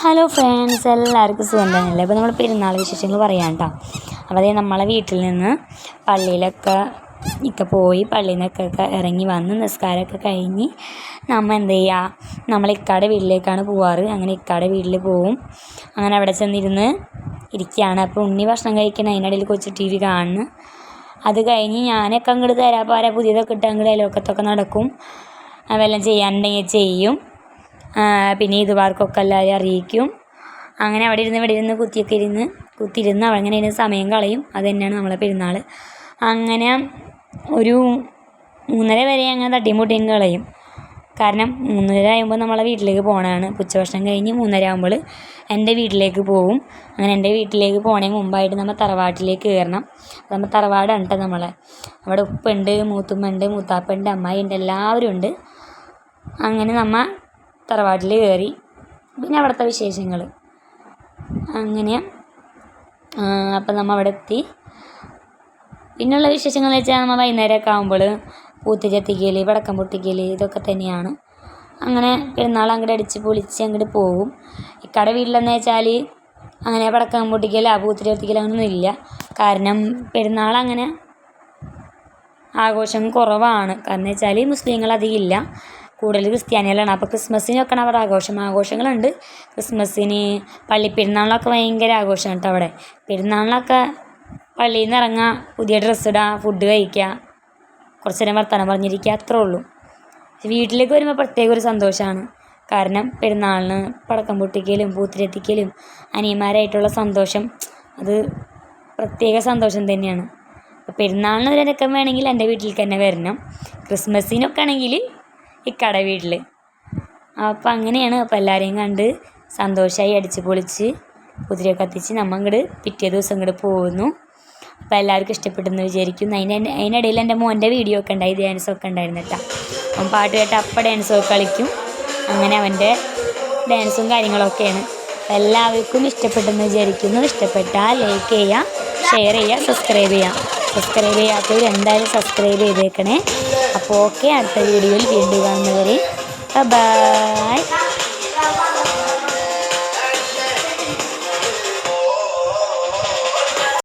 Hello friends, എല്ലാവർക്കും സുഖം തന്നെയല്ലേ? അപ്പോൾ നമ്മൾ പെരുന്നാൾ വിശേഷങ്ങൾ പറയാം കേട്ടോ. അപ്പോൾ അതേ നമ്മളെ വീട്ടിൽ നിന്ന് പള്ളിയിലൊക്കെ പോയി പള്ളിയിൽ നിന്നൊക്കെ ഇറങ്ങി വന്ന് നിസ്കാരമൊക്കെ കഴിഞ്ഞ് നമ്മൾ എന്ത് ചെയ്യുക, നമ്മൾ ഇക്കാടെ വീട്ടിലേക്കാണ് പോവാറ്. അങ്ങനെ ഇക്കാടെ വീട്ടിൽ പോവും. അങ്ങനെ അവിടെ ചെന്നിരുന്ന് ഇരിക്കുകയാണ്. അപ്പോൾ ഉണ്ണി ഭക്ഷണം കഴിക്കണം, അതിനിടയിൽ കൊച്ചു ടി വി കാണുന്നു. അത് കഴിഞ്ഞ് ഞാനൊക്കെ അങ്ങോട്ട് തരാൻ പോരാ പുതിയതൊക്കെ ഇട്ട് അങ്ങോട്ട് അയൽവക്കത്തൊക്കെ നടക്കും. അതെല്ലാം ചെയ്യാനുണ്ടെങ്കിൽ ചെയ്യും. പിന്നെ ഇത് വാർക്കൊക്കെ എല്ലാവരും അറിയിക്കും. അങ്ങനെ അവിടെ ഇരുന്ന് കുത്തിയിരുന്ന് അങ്ങനെ ഇരുന്ന് സമയം കളയും. അത് തന്നെയാണ് നമ്മളെ പെരുന്നാൾ. അങ്ങനെ ഒരു 3:30 വരെ അങ്ങനെ തട്ടിയും മുട്ടിയും കളയും. കാരണം 3:30 ആകുമ്പോൾ നമ്മളെ വീട്ടിലേക്ക് പോകണതാണ്. ഉച്ചഭക്ഷണം കഴിഞ്ഞ് 3:30 ആകുമ്പോൾ എൻ്റെ വീട്ടിലേക്ക് പോവും. അങ്ങനെ എൻ്റെ വീട്ടിലേക്ക് പോകണതിന് മുമ്പായിട്ട് നമ്മൾ തറവാട്ടിലേക്ക് കയറണം. നമ്മൾ തറവാടാണ് കേട്ടോ നമ്മളെ. അവിടെ ഉപ്പുണ്ട്, മൂത്തുമ്മയുണ്ട്, മൂത്താപ്പയുണ്ട്, അമ്മായിയുണ്ട്, എല്ലാവരും ഉണ്ട്. അങ്ങനെ നമ്മൾ തറവാട്ടിൽ കയറി. പിന്നെ അവിടുത്തെ വിശേഷങ്ങൾ അങ്ങനെ. അപ്പം നമ്മൾ അവിടെ എത്തി. പിന്നെയുള്ള വിശേഷങ്ങൾ വെച്ചാൽ നമ്മൾ വൈകുന്നേരമൊക്കെ ആകുമ്പോൾ പൂത്തിരി എത്തിക്കൽ, പടക്കം പൊട്ടിക്കൽ, ഇതൊക്കെ തന്നെയാണ്. അങ്ങനെ പെരുന്നാൾ അങ്ങോട്ട് അടിച്ച് പൊളിച്ച് അങ്ങോട്ട് പോകും. ഇക്കടെ വീട്ടിലെന്ന് വെച്ചാൽ അങ്ങനെ പടക്കം പൊട്ടിക്കൽ, പൂത്തിരി എത്തിക്കൽ അങ്ങനെയൊന്നും ഇല്ല. കാരണം പെരുന്നാൾ അങ്ങനെ ആഘോഷം കുറവാണ്. കാരണം വെച്ചാൽ മുസ്ലിങ്ങൾ അധികം ഇല്ല, കൂടുതൽ ക്രിസ്ത്യാനികളാണ്. അപ്പോൾ ക്രിസ്മസിനൊക്കെയാണ് അവിടെ ആഘോഷങ്ങളുണ്ട്. ക്രിസ്മസിന്, പള്ളിപ്പെരുന്നാളിനൊക്കെ ഭയങ്കര ആഘോഷമാണ് കേട്ടോ അവിടെ. പെരുന്നാളിനൊക്കെ പള്ളിയിൽ നിന്ന് ഇറങ്ങുക, പുതിയ ഡ്രസ്സ് ഇടുക, ഫുഡ് കഴിക്കുക, കുറച്ച് നേരം വർത്തമാനം പറഞ്ഞിരിക്കുക, അത്രേ ഉള്ളൂ. വീട്ടിലേക്ക് വരുമ്പോൾ പ്രത്യേക ഒരു സന്തോഷമാണ്. കാരണം പെരുന്നാളിന് പടക്കം പൊട്ടിക്കലും പൂത്തിരി എത്തിക്കലും അനിയന്മാരായിട്ടുള്ള സന്തോഷം, അത് പ്രത്യേക സന്തോഷം തന്നെയാണ്. അപ്പോൾ പെരുന്നാളിന് ഒരടക്കം വേണമെങ്കിൽ എൻ്റെ വീട്ടിലേക്ക് തന്നെ വരണം. ക്രിസ്മസിനൊക്കെ ആണെങ്കിൽ ഇക്കടെ വീട്ടിൽ. അപ്പോൾ അങ്ങനെയാണ്. അപ്പോൾ എല്ലാവരെയും കണ്ട് സന്തോഷമായി അടിച്ച് പൊളിച്ച് കുതിരയൊക്കെ കത്തിച്ച് നമ്മൾ അങ്ങോട്ട് പിറ്റേ ദിവസം അങ്ങോട്ട് പോകുന്നു. അപ്പോൾ എല്ലാവർക്കും ഇഷ്ടപ്പെട്ടെന്ന് വിചാരിക്കുന്നു. അതിനിടയിൽ എൻ്റെ മോൻ്റെ വീഡിയോ ഒക്കെ ഉണ്ടായി, ഡാൻസൊക്കെ ഉണ്ടായിരുന്നു കേട്ടോ. അവൻ പാട്ട് കേട്ട് അപ്പം ഡാൻസൊക്കെ കളിക്കും. അങ്ങനെ അവൻ്റെ ഡാൻസും കാര്യങ്ങളൊക്കെയാണ്. എല്ലാവർക്കും ഇഷ്ടപ്പെട്ടെന്ന് വിചാരിക്കുന്നു. ഇഷ്ടപ്പെട്ടാൽ ലൈക്ക് ചെയ്യുക, ഷെയർ ചെയ്യുക, സബ്സ്ക്രൈബ് ചെയ്യാത്തവർ എന്തായാലും സബ്സ്ക്രൈബ് ചെയ്തേക്കണേ. അപ്പോൾ ഓക്കെ, അടുത്ത വീഡിയോയിൽ വീണ്ടും കാണുന്നവരെ ബൈ.